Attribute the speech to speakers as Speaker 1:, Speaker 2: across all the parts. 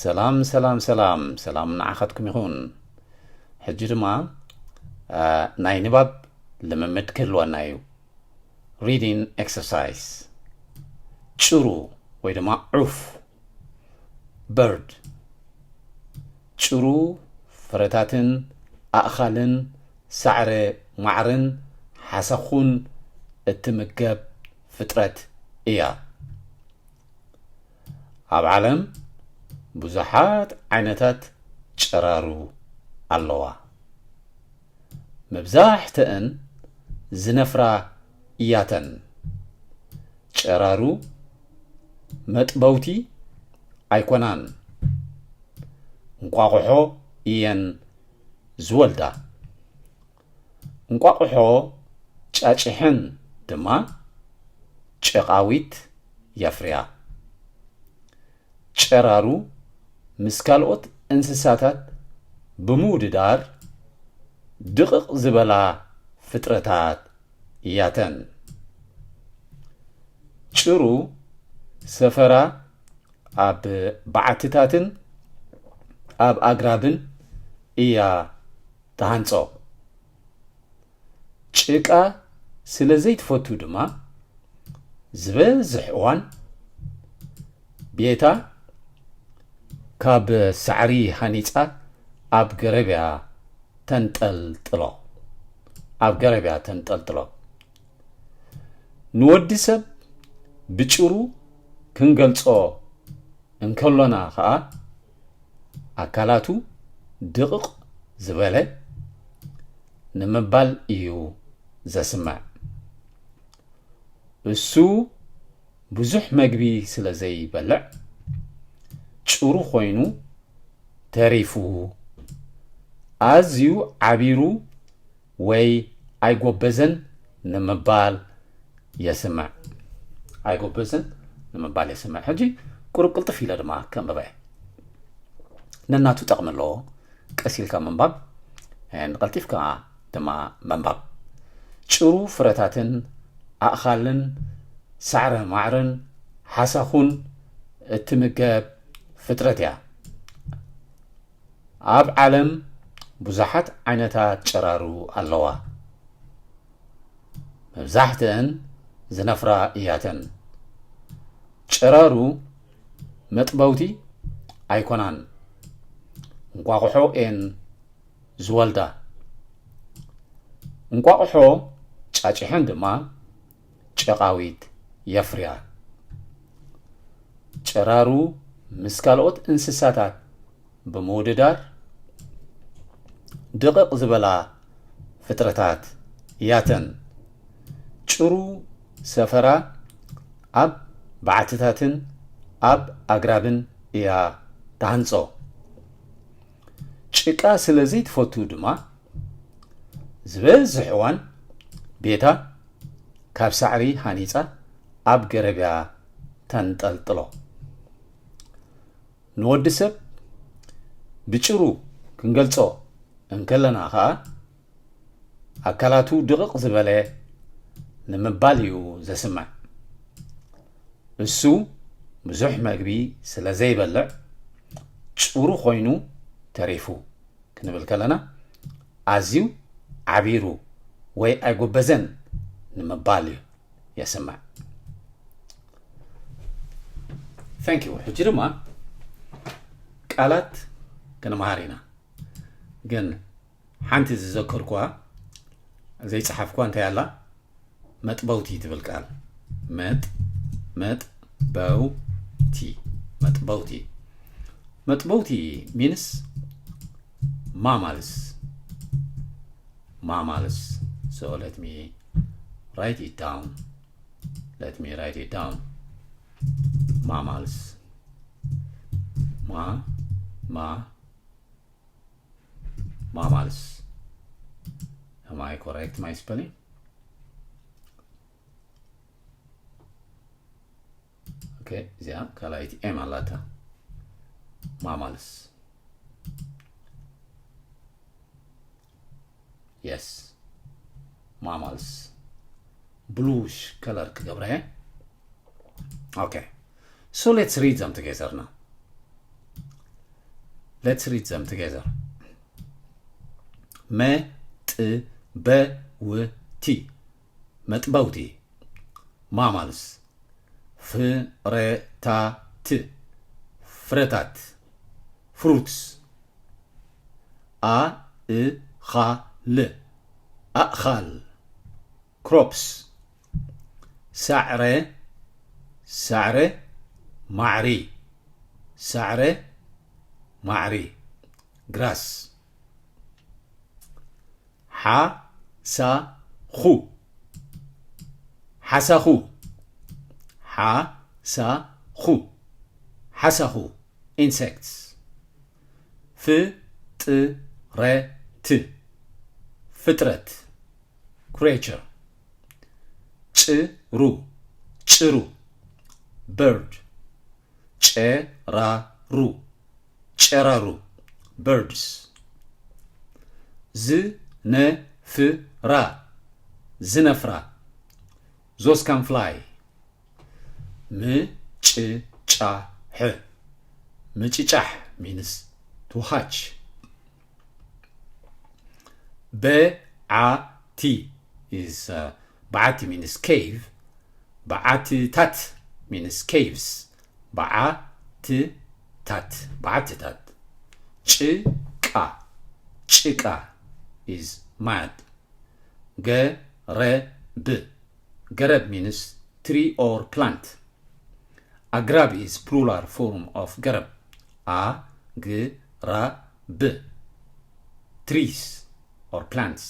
Speaker 1: ሰላም ንዓኸትኩም ይኹን ሕጂ ድማ ናይ ንባብ ልምምድ ክህልወና እዩ reading exercise ጭሩ ወይ ድማ ዑፍ bird ጭሩ ፍረታትን ኣእኻልን ሳዕሪ ማዕርን ሓሰኹን እትምገብ ፍጥረት እያ ኣብ ዓለም ብዙሓት ዓይነታት ጨራሩ ኣለዋ መብዛሕትአን ዝነፍራ እያተን ጨራሩ መጥበውቲ ኣይኮናን እንቋቁሖ እየን ዝወልዳ እንቋቁሖ ጫጭሕን ድማ ጨቃዊት የፍርያ ጨራሩ ምስ ካልኦት እንስሳታት ብምውድዳር ድቕቕ ዝበላ ፍጥረታት እያተን ጭሩ ሰፈራ ኣብ በዓትታትን ኣብ ኣግራብን እያ ተሃንጾ ጭቃ ስለ ዘይትፈቱ ድማ ዝበዝሕ እዋን ቤታ ካብ ሳዕሪ ሃኒፃ ኣብ ገረብያ ተንጠልጥሎ ንወዲ ሰብ ብጭሩ ክንገልጾ እንከሎና ከዓ ኣካላቱ ድቕቕ ዝበለ ንምባል እዩ ዘስምዕ እሱ ብዙሕ መግቢ ስለ ዘይበልዕ ጭሩ ኮይኑ ተሪፉ ኣዝዩ ዓቢሩ ወይ ኣይጎበዘን ንምባል የስምዕ ሕጂ ቁርብ ቅልጥፍ ኢለ ድማ ከንብበ ነናቱ ጠቕሚ ኣለዎ ቀሲልካ ምንባብ ንቐልጢፍካ ድማ መንባብ ጭሩ ፍረታትን ኣእኻልን ሳዕረ ማዕርን ሓሳኹን እትምገብ ፍጥረት እያ ኣብ ዓለም ብዙሓት ዓይነታት ጨራሩ ኣለዋ መብዛሕትአን ዝነፍራ እያተን ጨራሩ መጥበውቲ ኣይኮናን እንቋቁሖ እየን ዝወልዳ እንቋቁሖ ጫጭሕን ድማ ጨቃዊት የፍርያ ጨራሩ ምስ ካልኦት እንስሳታት ብምውድዳር ድቕቕ ዝበላ ፍጥረታት እያተን ጭሩ ሰፈራ ኣብ በዓትታትን ኣብ ኣግራብን እያ ተሃንጾ ጭቃ ስለ ዘይትፈቱ ድማ ዝበዝሕ እዋን ቤታ ካብ ሳዕሪ ሃኒፃ ኣብ ገረብያ ተንጠልጥሎ ንወዲ ሰብ ብጭሩ ክንገልጾ እንከለና ከዓ ኣካላቱ ድቕቕ ዝበለ ንምባል እዩ ዘስምዕ እሱ ብዙሕ መግቢ ስለ ዘይበልዕ ጭሩ ኮይኑ ተሪፉ ክንብል ከለና ኣዝዩ ዓቢሩ ወይ ኣይጎበዘን ንምባል እዩ የስምዕ Thank you. ሕጂ ድማ ቃላት ክንመሃር ኢና ግን ሓንቲ ዝዘከርኳ ዘይፀሓፍኳ እንታይ ኣላ መጥበውቲ ትብል ቃል መጥበውቲ means mammals so let me write it down mammals mammals am I correct my spelling okay እዚኣ ካልኣይቲ ኤም ኣላታ mammals yes mammals bluish color ክገብረ okay so let's read them together now Let's read them together. መጥበውቲ መጥበውቲ ማማልስ ፍረታት ፍረታት fruits ኣእኻል ኣእኻል crops ሳዕረ ሳዕረ ማዕሪ ሳዕረ ማዕሪ grass ሓሳኹ ሓሳኹ ሓሳኹ ሓሳኹ insects ፍጥረት ፍጥረት creature ጭሩ ጭሩ bird ጨራሩ ጨራሩ birds ዝነፍራ ዝነፍራ those can fly ምጭጫሕ ምጭጫሕ means to hatch በዓቲ is በዓቲ means cave በዓትታት means caves በዓትታት በዓትታት ጭቃ ጭቃ is mud ገረብ ገረብ means tree or plant agrab is plural form of ገረብ agrab trees or plants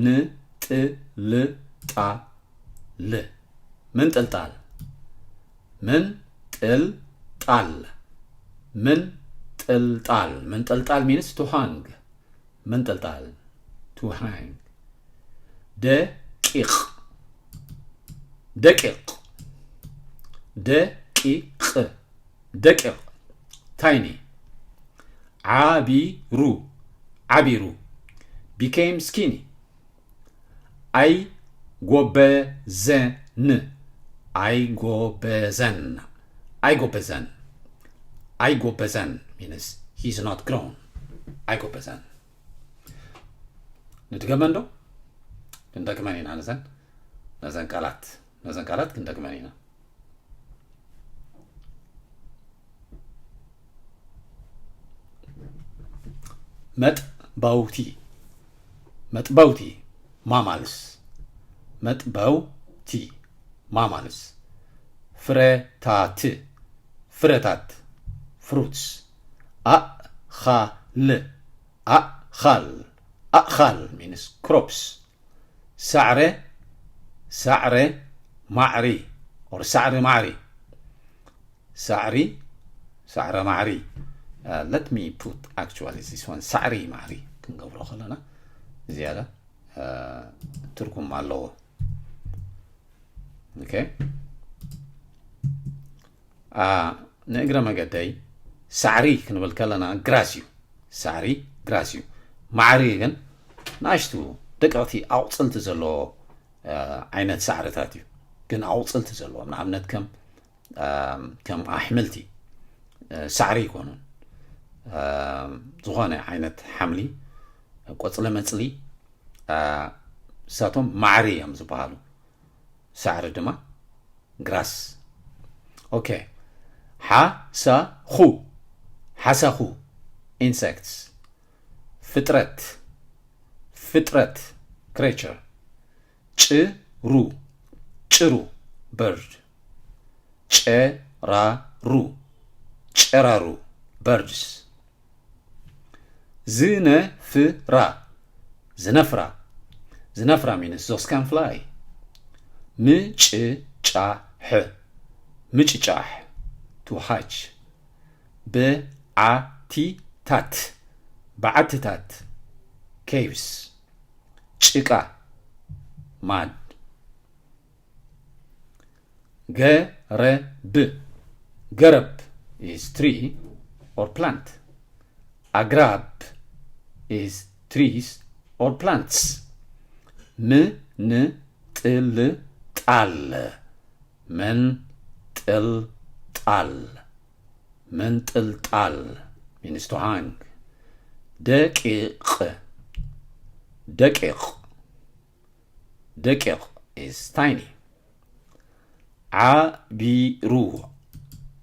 Speaker 1: ምንጥልጣል ምንጥልጣል ምንጥልጣል ምንጥልጣል ምንጥልጣል means to hang ምንጥልጣል to hang ደቂቅ ደቂቅ ደቂቅ ደቂቅ tiny ዓቢሩ ዓቢሩ became skinny አይጎበዘን አይጎበዘን አይጎበዘን አይጎበዘን means he's not grown አይጎበዘን ንድገመንዶ እንደገመኒና ነዘን ቃላት እንደገመኒና መጥበውቲ መጥበውቲ ማማልስ መጥበውቲ ማማልስ ፍረታት ፍረታት fruits ኣኻል ኣኻል ኣኻል means crops ሳዕረ ሳዕረ ማዕሪ or ሳዕሪ ማዕሪ ሳዕሪ ሳዕረ ማዕሪ let me put actually this one ሳዕሪ ማዕሪ ክንገብሮ ከለና ዝያዳ ትርጉም ኣለዎ okay ንእግረ መገደይ ሳዕሪ ክንብል ከለና ግራስ እዩ ሳዕሪ ግራስ እዩ ማዕሪ ግን ናሽቱ ደቀቕቲ ኣውፅልቲ ዘለዎ ዓይነት ሳዕርታት እዩ ግን ኣውፅልቲ ዘለዎ ንኣብነት ከም ኣሕምልቲ ሳዕሪ ይኮኑን ዝኾነ ዓይነት ሓምሊ ቆፅለ መፅሊ ሳቶም ማዕሪ እዮም ዝበሃሉ ሳዕሪ ድማ ግራስ ኦኬ ሓሳኹ ሓሳኹ insects ፍጥረት ፍጥረት creature ጭሩ ጭሩ bird ጨራሩ ጨራሩ birds ዝነፍራ ዝነፍራ ዝነፍራ means those can fly ምጭጫሕ ምጭጫሕ to hatch በዓቲታት በዓትታት caves ጭቃ mud ገረብ ገረብ is tree or plant agrab is trees or plants ምንጥልጣል ምንጥልጣል منطلطال means to hang. دقيق is tiny.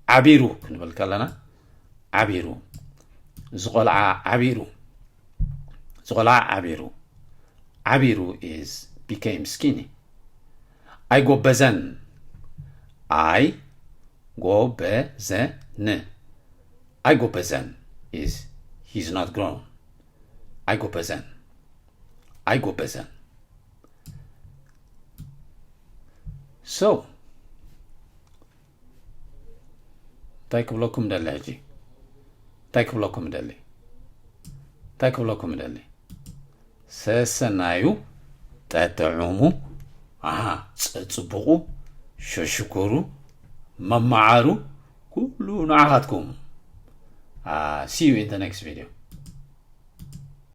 Speaker 1: عبيرو كنبل كلنا عبيرو زغلع عبيرو is became skinny. I go bezen is he's not grown. I go bezen. So تايك بلوكم دلي سسنايو تتعومو تصبقو ششكرو ممعارو كلو نعهاتكم. See you in the next video.